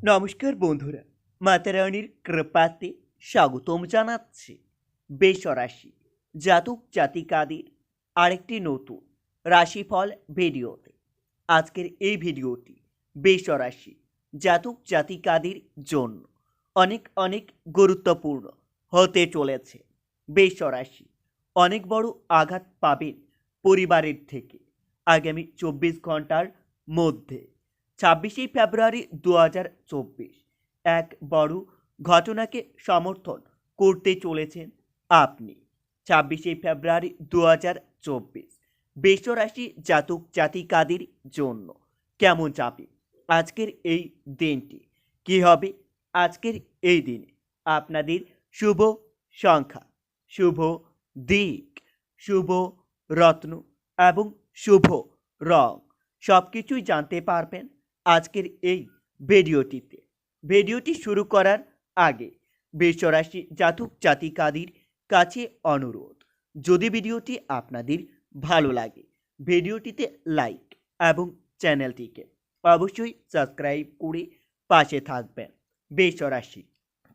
নমস্কার বন্ধুরা, মাতারানির কৃপাতে স্বাগতম জানাচ্ছি বেশরাশি জাতক জাতিকাদের আরেকটি নতুন রাশিফল ভিডিওতে। আজকের এই ভিডিওটি বেশরাশি জাতক জাতিকাদের জন্য অনেক অনেক গুরুত্বপূর্ণ হতে চলেছে। বেশরাশি অনেক বড় আঘাত পাবেন পরিবারের থেকে আগামী 24 ঘন্টার মধ্যে। 26শে ফেব্রুয়ারি 2024 এক বড় ঘটনাকে সমর্থন করতে চলেছেন আপনি। 26শে ফেব্রুয়ারি 2024 বৃষরাশি জাতক জাতিকাদের জন্য কেমন যাবে আজকের এই দিনটি? কি হবে আজকের এই দিনে আপনাদের শুভ সংখ্যা, শুভ দিক, শুভ রত্ন এবং শুভ রং সব কিছুই জানতে পারবেন আজকের এই ভিডিওটিতে। ভিডিওটি শুরু করার আগে বৃষরাশি জাতক জাতিকাদের কাছে অনুরোধ, যদি ভিডিওটি আপনাদের ভালো লাগে ভিডিওটিতে লাইক এবং চ্যানেলটিকে অবশ্যই সাবস্ক্রাইব করে পাশে থাকবেন। বৃষরাশি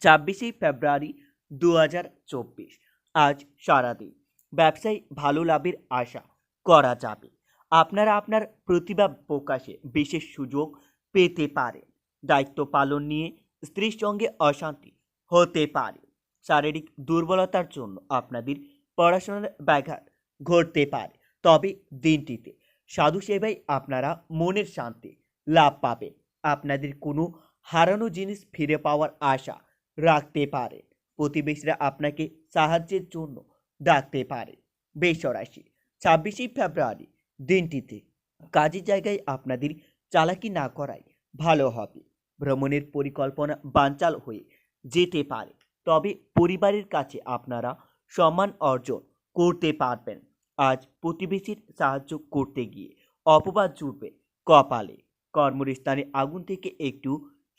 26শে ফেব্রুয়ারি 2024 আজ সারাদিন ব্যবসায় ভালো লাভের আশা করা যাবে। আপনারা আপনার প্রতিভা প্রকাশে বিশেষ সুযোগ পেতে পারেন। দায়িত্ব পালন নিয়ে স্ত্রীর সঙ্গে অশান্তি হতে পারে। শারীরিক দুর্বলতার জন্য আপনাদের পড়াশোনার ব্যাঘাত ঘটতে পারে, তবে দিনটিতে সাধু সেবায় আপনারা মনের শান্তি লাভ পাবেন। আপনাদের কোনো হারানো জিনিস ফিরে পাওয়ার আশা রাখতে পারেন। প্রতিবেশীরা আপনাকে সাহায্যের জন্য ডাকতে পারে। বৃষরাশি 26শে ফেব্রুয়ারি দিনটিতে কাজের জায়গায় আপনাদের চালাকি না করাই ভালো হবে। ভ্রমণের পরিকল্পনা বানচাল হয়ে যেতে পারে, তবে পরিবারের কাছে আপনারা সম্মান অর্জন করতে পারবেন। আজ প্রতিবেশীর সাহায্য করতে গিয়ে অপবাদ জুটবে কপালে। কর্মস্থানে আগুন থেকে একটু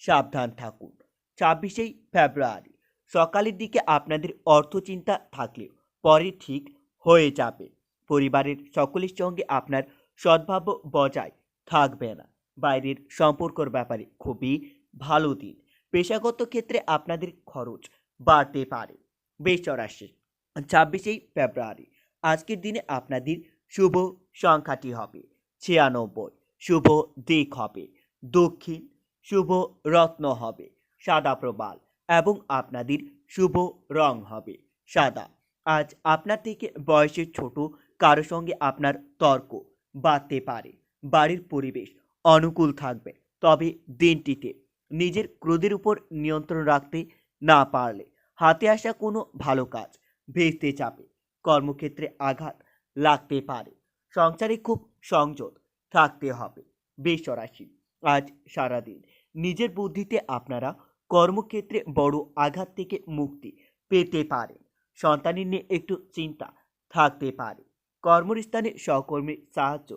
সাবধান থাকুন। 26শে ফেব্রুয়ারি সকালের দিকে আপনাদের অর্থ চিন্তা থাকলেও পরে ঠিক হয়ে যাবে। পরিবারের সকলের সঙ্গে আপনার সদ্ভাব বজায় থাকবে না। বাইরের সম্পর্কর ব্যাপারে খুবই ভালো দিন। পেশাগত ক্ষেত্রে আপনাদের খরচ বাড়তে পারে। বৃষরাশি 26শে ফেব্রুয়ারি আজকের দিনে আপনাদের শুভ সংখ্যাটি হবে 96, শুভ দিক হবে দক্ষিণ, শুভ রত্ন হবে সাদা প্রবাল এবং আপনাদের শুভ রং হবে সাদা। আজ আপনার থেকে বয়সে ছোট কারো সঙ্গে আপনার তর্ক বাড়তে পারে। বাড়ির পরিবেশ অনুকূল থাকবে, তবে দিনটিতে নিজের ক্রোধের উপর নিয়ন্ত্রণ রাখতে না পারলে হাতে আসা কোনো ভালো কাজ ভেস্তে যাবে। কর্মক্ষেত্রে আঘাত লাগতে পারে। সংসারে খুব সংযত থাকতে হবে। বৃষরাশি আজ সারাদিন নিজের বুদ্ধিতে আপনারা কর্মক্ষেত্রে বড় আঘাত থেকে মুক্তি পেতে পারেন। সন্তানের নিয়ে একটু চিন্তা থাকতে পারে। কর্মস্থানে সহকর্মীর সাহায্য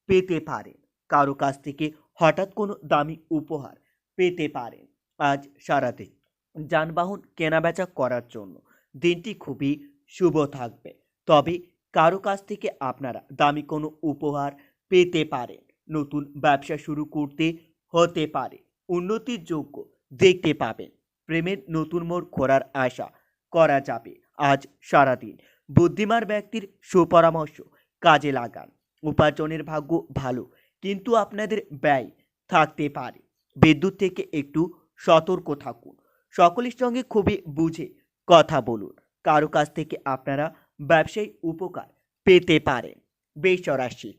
পেতে পারেন। কারো কাছ থেকে হঠাৎ কোনো দামি উপহার পেতে পারেন। আজ সারাদিন যানবাহন কেনাবেচা করার জন্য দিনটি খুবই শুভ থাকবে, তবে কারো কাছ থেকে আপনারা দামি কোনো উপহার পেতে পারেন। নতুন ব্যবসা শুরু করতে হতে পারে। উন্নতির যোগ্য দেখতে পাবেন। প্রেমের নতুন মোড় ঘোরার আশা করা যাবে। আজ সারাদিন বুদ্ধিমান ব্যক্তির সুপরামর্শ কাজে লাগান। উপার্জনের ভাগ্য ভালো, কিন্তু আপনাদের ব্যয় থাকতে পারে। বিদ্যুৎ থেকে একটু সতর্ক থাকুন। সকলের সঙ্গে খুবই বুঝে কথা বলুন। কারো কাছ থেকে আপনারা ব্যবসায়িক উপকার পেতে পারেন। বৃষরাশি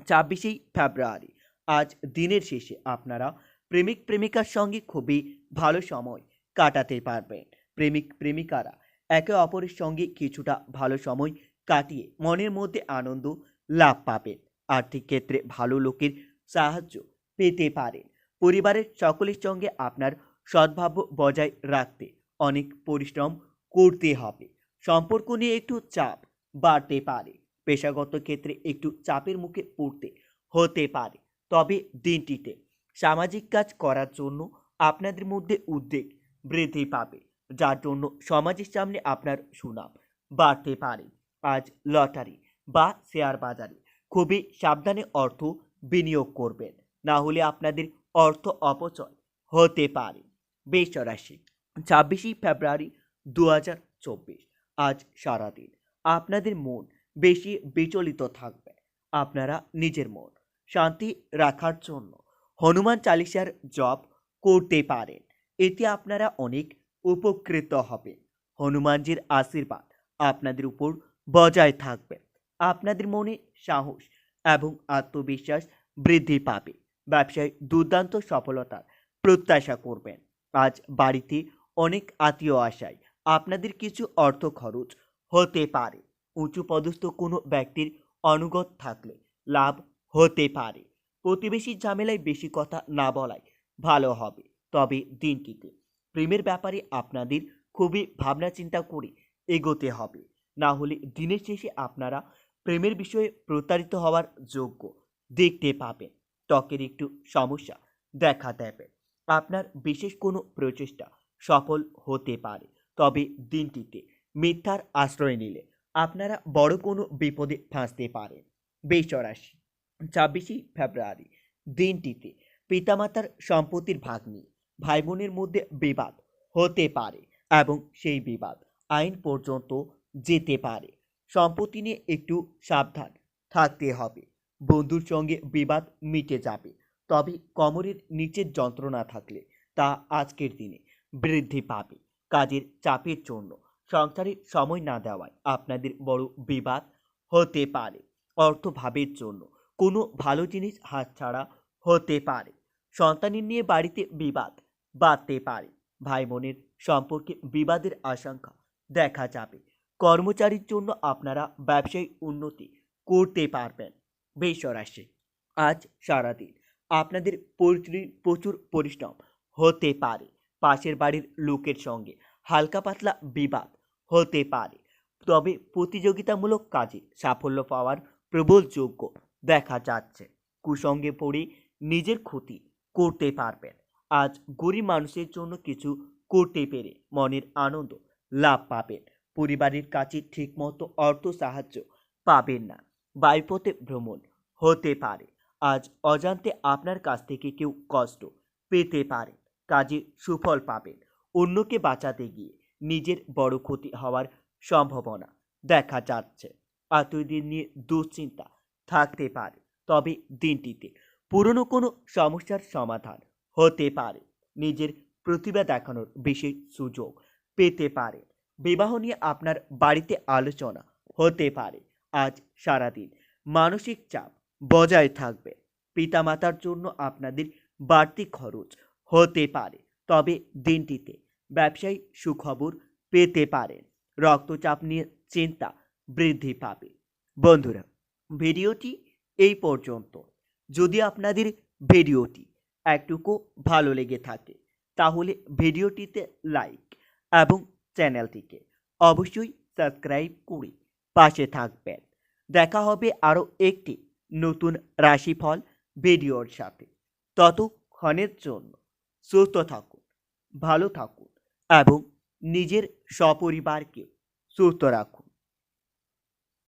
26শে ফেব্রুয়ারি আজ দিনের শেষে আপনারা প্রেমিক প্রেমিকার সঙ্গে খুবই ভালো সময় কাটাতে পারবেন। প্রেমিক প্রেমিকারা একে অপরের সঙ্গে কিছুটা ভালো সময় কাটিয়ে মনের মধ্যে আনন্দ লাভ পাবেন। আর্থিক ক্ষেত্রে ভালো লোকের সাহায্য পেতে পারেন। পরিবারের সকলের সঙ্গে আপনার সদ্ভাব বজায় রাখতে অনেক পরিশ্রম করতে হবে। সম্পর্ক নিয়ে একটু চাপ বাড়তে পারে। পেশাগত ক্ষেত্রে একটু চাপের মুখে পড়তে হতে পারে, তবে দিনটিতে সামাজিক কাজ করার জন্য আপনাদের মধ্যে উদ্বেগ বৃদ্ধি পাবে, যার জন্য সমাজের সামনে আপনার সুনাম বাড়তে পারে। আজ লটারি বা শেয়ার বাজারে খুবই সাবধানে অর্থ বিনিয়োগ করবেন, না হলে আপনাদের অর্থ অপচয় হতে পারে। বৃষ রাশি 26 ফেব্রুয়ারি 2024। আজ সারাদিন আপনাদের মন বেশি বিচলিত থাকবে। আপনারা নিজের মন শান্তি রাখার জন্য হনুমান চালিসার জপ করতে পারেন। এতে আপনারা অনেক উপকৃত হবেন। হনুমানজির আশীর্বাদ আপনাদের উপর বজায় থাকবে। আপনাদের মনে সাহস এবং আত্মবিশ্বাস বৃদ্ধি পাবে। ব্যবসায় দুর্দান্ত সফলতার প্রত্যাশা করবেন। আজ বাড়িতে অনেক আত্মীয় আসায় আপনাদের কিছু অর্থ খরচ হতে পারে। উঁচু পদস্থ কোনো ব্যক্তির অনুগত থাকলে লাভ হতে পারে। প্রতিবেশীর ঝামেলায় বেশি কথা না বলাই ভালো হবে। তবে দিনটিতে প্রেমের ব্যাপারে আপনাদের খুবই ভাবনা চিন্তা করে এগোতে হবে। না হলে দিনের শেষে আপনারা প্রেমের বিষয়ে প্রতারিত হওয়ার যোগ্য দেখতে পাবেন। ত্বকের একটু সমস্যা দেখা দেবে। আপনার বিশেষ কোনো প্রচেষ্টা সফল হতে পারে। তবে দিনটিতে মিথ্যার আশ্রয় নিলে আপনারা বড় কোনো বিপদে ফাঁসতে পারেন। বৃষ রাশি 26 ফেব্রুয়ারি দিনটিতে পিতামাতার সম্পত্তির ভাগ নিয়ে ভাই বোনের মধ্যে বিবাদ হতে পারে এবং সেই বিবাদ আইন পর্যন্ত যেতে পারে। সম্পত্তি নিয়ে একটু সাবধান থাকতে হবে। বন্ধুর সঙ্গে বিবাদ মিটে যাবে। তবে কোমরের নিচের যন্ত্রণা থাকলে তা আজকের দিনে বৃদ্ধি পাবে। কাজের চাপের জন্য সংসারে সময় না দেওয়ায় আপনাদের বড় বিবাদ হতে পারে। অর্থভাবের জন্য কোনো ভালো জিনিস হাতছাড়া হতে পারে। সন্তানের নিয়ে বাড়িতে বিবাদ বাড়তে পারে। ভাই বোনের সম্পর্কে বিবাদের আশঙ্কা দেখা যাবে। কর্মচারীর জন্য আপনারা ব্যবসায়িক উন্নতি করতে পারবেন। বৃষ রাশি আজ সারাদিন আপনাদের প্রচুর পরিশ্রম হতে পারে। পাশের বাড়ির লোকের সঙ্গে হালকা পাতলা বিবাদ হতে পারে। তবে প্রতিযোগিতামূলক কাজে সাফল্য পাওয়ার প্রবল যোগ্য দেখা যাচ্ছে। কুসঙ্গে পড়ে নিজের ক্ষতি করতে পারবেন। আজ গরিব মানুষের জন্য কিছু করতে পেরে মনের আনন্দ লাভ পাবেন। পরিবারের কাছে ঠিকমতো অর্থ সাহায্য পাবেন না। বায়ুপথে ভ্রমণ হতে পারে। আজ অজান্তে আপনার কাছ থেকে কেউ কষ্ট পেতে পারে। কাজে সুফল পাবেন। অন্যকে বাঁচাতে গিয়ে নিজের বড় ক্ষতি হওয়ার সম্ভাবনা দেখা যাচ্ছে। আত্মীয়দের নিয়ে দুশ্চিন্তা থাকতে পারে। তবে দিনটিতে পুরনো কোনো সমস্যার সমাধান হতে পারে। নিজের প্রতিভা দেখানোর বিশেষ সুযোগ পেতে পারে। বিবাহ নিয়ে আপনার বাড়িতে আলোচনা হতে পারে। আজ সারাদিন মানসিক চাপ বজায় থাকবে। পিতামাতার জন্য আপনাদের বাড়তি খরচ হতে পারে। তবে দিনটিতে ব্যবসায়ী সুখবর পেতে পারেন। রক্তচাপ নিয়ে চিন্তা বৃদ্ধি পাবে। বন্ধুরা, ভিডিওটি এই পর্যন্ত। যদি আপনাদের ভিডিওটি একটুকু ভালো লেগে থাকে তাহলে ভিডিওটিতে লাইক এবং চ্যানেলটিকে অবশ্যই সাবস্ক্রাইব করে পাশে থাকবেন। দেখা হবে আরও একটি নতুন রাশিফল ভিডিওর সাথে। ততক্ষণের জন্য সুস্থ থাকুন, ভালো থাকুন এবং নিজের সপরিবারকে সুস্থ রাখুন।